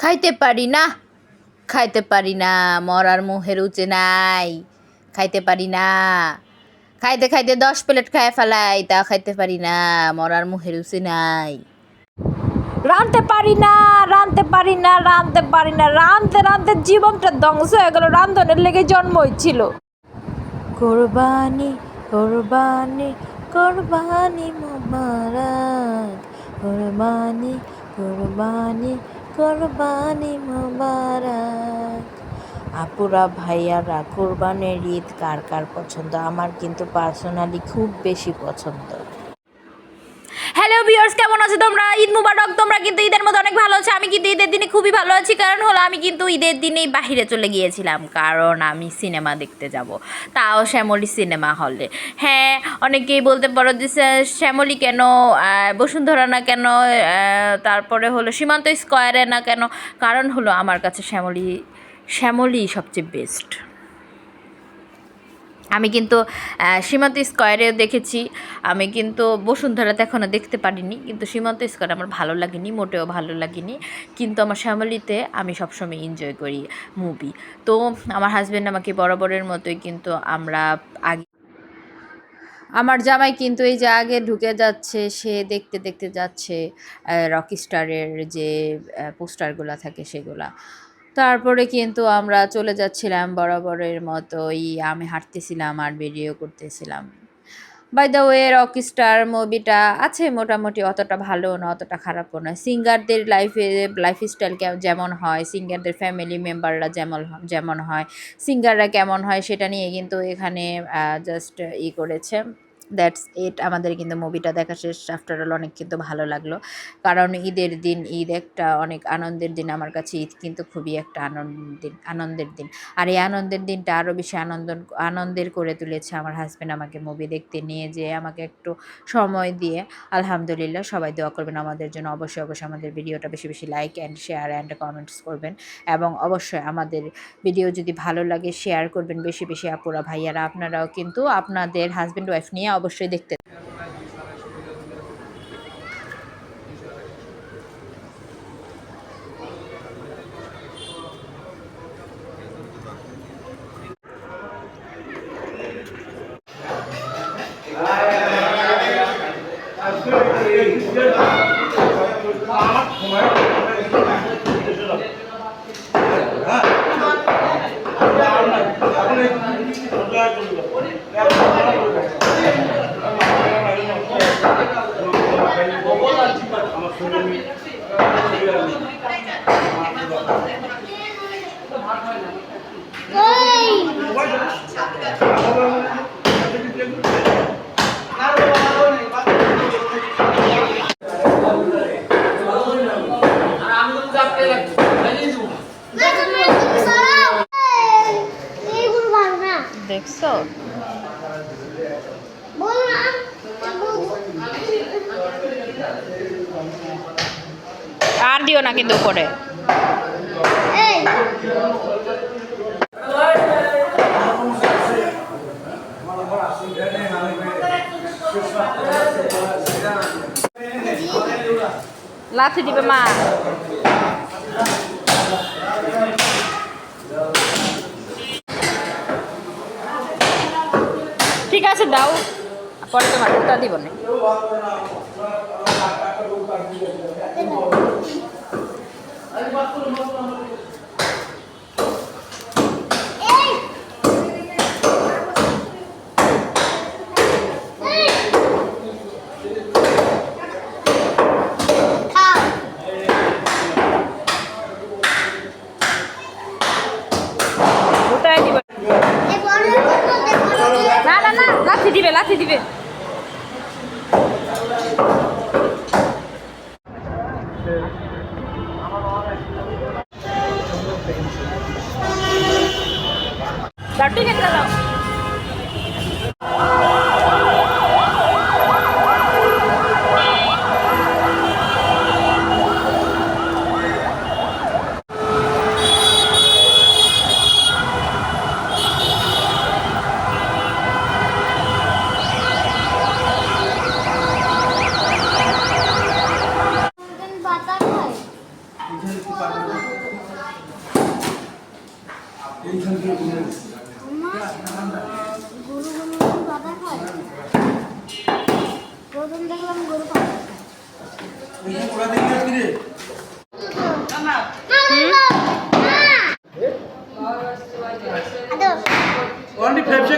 খাইতে পারি না, খাইতে পারি না, মরার মুখে রুচে নাই, খাইতে পারি না। খাইতে খাইতে 10 প্লেট খায় ফেলাই, তা খাইতে পারি না, মরার মুখে রুচে নাই। রাঁধতে পারি না, রাঁধতে পারি না, রাঁধতে পারি না, রাঁধতে রাঁধতে জীবনটা ধ্বংস হয়ে গেল। রাঁধনের লেগে জন্ম হয়েছিল। কোরবানি কোরবানি কোরবানি মোবারক, কোরবানি কোরবানি কোরবানি মোবারক। আপুরা ভাইয়ারা, কোরবানির ঈদ কার কার পছন্দ? আমার কিন্তু পার্সোনালি খুব বেশি পছন্দ। হ্যালো ভিউয়ার্স, কেমন আছো তোমরা? ঈদ মুবারক। তোমরা কিন্তু ঈদের মধ্যে অনেক ভালো আছো। আমি কিন্তু ঈদের দিনে খুবই ভালো আছি। কারণ হলো আমি কিন্তু ঈদের দিনেই বাহিরে চলে গিয়েছিলাম, কারণ আমি সিনেমা দেখতে যাব, তাও শ্যামলী সিনেমা হলে। হ্যাঁ, অনেকেই বলতে পারো যে শ্যামলী কেন, বসুন্ধরা না কেন, তারপরে হলো সীমান্ত স্কোয়ারে না কেন? কারণ হলো আমার কাছে শ্যামলী সবচেয়ে বেস্ট। আমি কিন্তু সীমান্ত স্কোয়ারেও দেখেছি, আমি কিন্তু বসুন্ধরাতে এখনও দেখতে পারিনি, কিন্তু সীমান্ত স্কোয়ার আমার ভালো লাগেনি, মোটেও ভালো লাগেনি। কিন্তু আমার শ্যামলীতে আমি সবসময় এনজয় করি মুভি। তো আমার হাজব্যান্ড আমাকে বরাবরের মতোই কিন্তু আমরা আগে, আমার জামাই কিন্তু এই যে আগে ঢুকে যাচ্ছে, সে দেখতে দেখতে যাচ্ছে রকিস্টারের যে পোস্টারগুলো থাকে সেগুলা। তারপরে কিন্তু আমরা চলে যাচ্ছিলাম বরাবরের মতোই, আমি হাঁটতেছিলাম আর ভিডিও করতেছিলাম। বাই দ্য ওয়ে, রকস্টার মুভিটা আছে মোটামুটি, অতটা ভালো না, অতটা খারাপও নয়। সিঙ্গারদের লাইফস্টাইল যেমন হয়, সিঙ্গারদের ফ্যামিলি মেম্বাররা যেমন হয়, সিঙ্গাররা কেমন হয়, সেটা নিয়ে কিন্তু এখানে জাস্ট করেছে। That's it. আমাদের কিন্তু মুভিটা দেখা শেষ। আফটার অল অনেক কিন্তু ভালো লাগলো, কারণ ঈদের দিন, ঈদ একটা অনেক আনন্দের দিন। আমার কাছে ঈদ কিন্তু খুবই একটা আনন্দের দিন। আর এই আনন্দের দিনটা আরও বেশি আনন্দের করে তুলেছে আমার হাজব্যান্ড আমাকে মুভি দেখতে নিয়ে যেয়ে, আমাকে একটু সময় দিয়ে। আলহামদুলিল্লাহ, সবাই দোয়া করবেন আমাদের জন্য। অবশ্যই অবশ্যই আমাদের ভিডিওটা বেশি বেশি like and share and comments করবেন, এবং অবশ্যই আমাদের ভিডিও যদি ভালো লাগে শেয়ার করবেন বেশি বেশি। আপুরা ভাইয়ারা, আপনারাও কিন্তু আপনাদের হাজব্যান্ড ওয়াইফ নিয়ে অবশ্যই দেখতে। দেখছো? আর দিও না কিন্তু উপরে। লাথি দিবে মা। ঠিক আছে, দাও, পরে তোমার ওটা দিব না। না না না, লাথি দিবে, লাথি দিবে। ঠিক আছে, দাও। গরু গরু পাতা খায় প্রথম দেখলাম গরু পাতা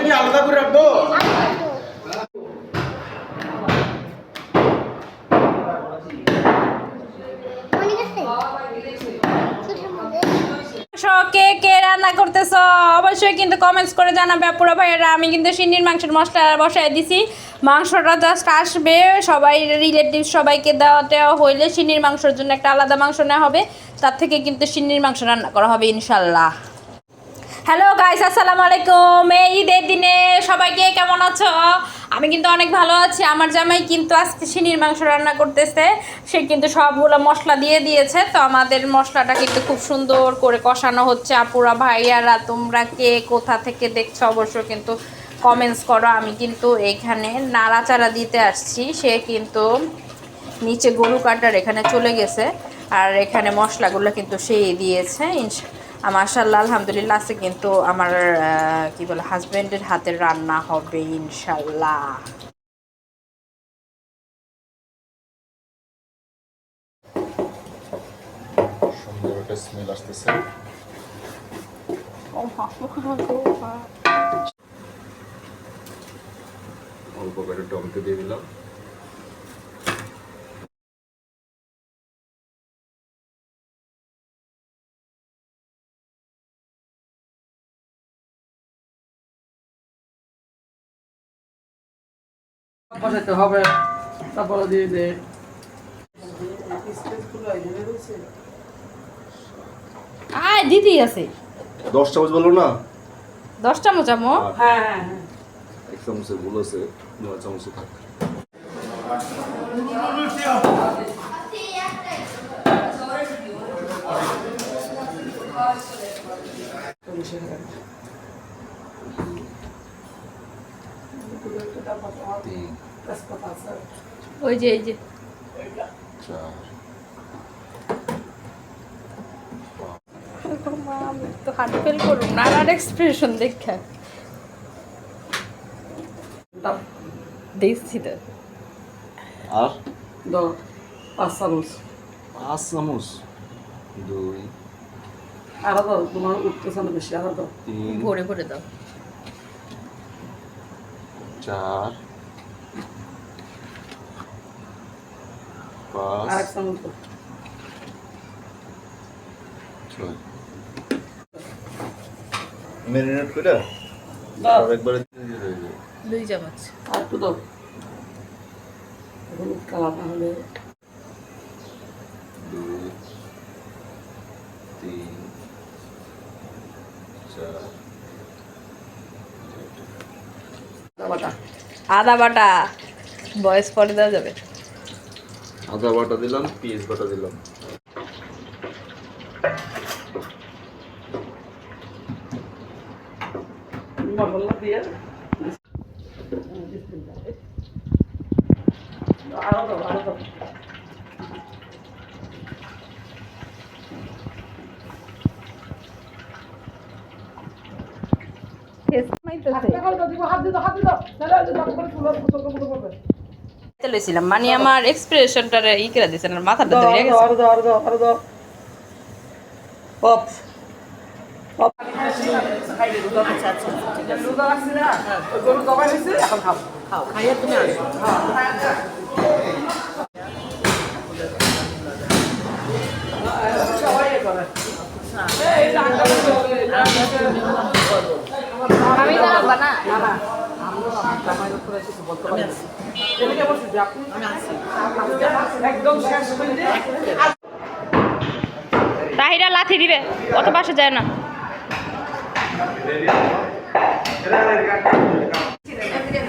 কি আলাদা করে রাখবো কে কে রান্না করতেছ অবশ্যই কিন্তু কমেন্টস করে জানাবে আপুরা ভাইয়েরা। আমি কিন্তু সিন্নির মাংসের মশলা বসাই দিছি, মাংসটা জাস্ট আসবে, সবাই রিলেটিভ সবাইকে দেওয়া টেওয়া হইলে সিন্নির মাংসের জন্য একটা আলাদা মাংস নেওয়া হবে, তার থেকে কিন্তু সিন্নির মাংস রান্না করা হবে ইনশাল্লাহ। হ্যালো গাইস, আসসালামু আলাইকুম। এই ঈদের দিনে সবাইকে কেমন আছো? আমি কিন্তু অনেক ভালো আছি। আমার জামাই কিন্তু আজকে সিনির মাংস রান্না করতেছে, সে কিন্তু সবগুলো মশলা দিয়ে দিয়েছে। তো আমাদের মশলাটা কিন্তু খুব সুন্দর করে কষানো হচ্ছে। আপুরা ভাইয়ারা তোমরা কে কোথা থেকে দেখছো অবশ্যই কিন্তু কমেন্টস করো। আমি কিন্তু এখানে নাড়াচাড়া দিতে আসছি, সে কিন্তু নিচে গরু কাটার এখানে চলে গেছে, আর এখানে মশলাগুলো কিন্তু সেই দিয়েছে। মাশাআল্লাহ আলহামদুলিল্লাহ আছে কিন্তু আমার কি বলে হাজবেন্ডের হাতের রান্না হবে ইনশাল্লাহ। সুন্দর একটা স্মেল আসতেছে। অল্প করে টমেটো দিয়ে দিলাম। বসাতে হবে, তারপরে দিয়ে দে। আয় দিদি আছে 10 চামচ বললো না? 10 চামচ আমো। হ্যাঁ হ্যাঁ হ্যাঁ, 1 চামচের ভুল আছে, 9 চামচে থাক। ওই যে এই যে 4 তো হার্ট ফেল করুন না, আর এক্সপ্রেশন দেখা দেখছি তো। আর দাও 5 চামচ। 5 চামচ, 2 আরো দাও, তোমার উঠতেছে না বেশি, আরো দাও। 3 ভরে ভরে দাও। 4 আর 5 এক চামচ দাও। 6 ম্যারিনেট করে দাও, একবারে দিয়ে হয়ে যাবে। 2 চামচ। আর একটু দাও, হলুদ কালার না হলে। 2 3 4 বাটা আদা বাটা বয়স পরে দেওয়া যাবে। আদা বাটা দিলাম, পেঁয়াজ বাটা দিলাম। মশলা দিয়ে আরো দাও, আরো দাও। লইছিলাম মানে আমার এক্সপ্রেশনটা ই করে দিয়েছেন, মাথাটা ধরে গেছে। আরো দাও, আরো দাও, আরো দাও। পপ পপ লুদা লাগছে না, গরু দবাই হয়েছে, এখন খাও খাও খাইয়ে তুমি আসো। আমি দাঁড়াবো না। একদম শেষ করে দে। তাহিরা লাথি দিবে, অত পাশে যায় না।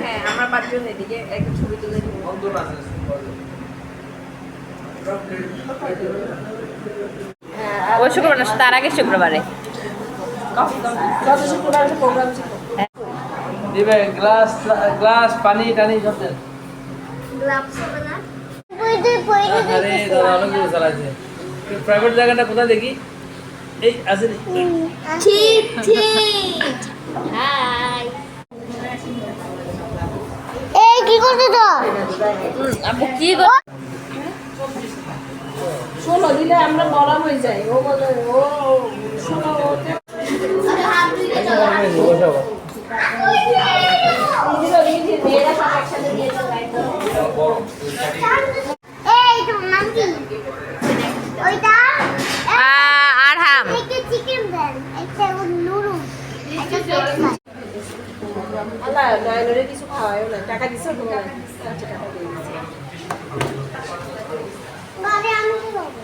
হ্যাঁ আমার পাঁচজন এদিকে একটা ছবি তুলে দিব। ওই শুক্রবার না, তার আগে শুক্রবারে দিবে গ্লাস গ্লাস পানি টানি সব দেন। গ্লাভস হবে না? পয়দে আরে দাদা অনেক দূর চালাইছে। প্রাইভেট জায়গাটা কোথায় দেখি? এই আছে রে। ঠিক ঠিক হাই এই কি করতে তো আপু কি গো? ষোলো দিলে আমরা বড় হয়ে যাই ও বলে ও ষোলো বসাবো। মেয়েরা সব একসাথে দিয়েছে এই তোমার নাম কি ওইটা আরহাম একটা চিকেন দেন একটা নুডলস একটা ফ্রেঞ্চ ফ্রাই আল্লাহ নয়নরে কিছু খাওয়ায়ও না টাকা দিছো তোমার টাকা দিয়ে দিছি বাবা আমি কি করব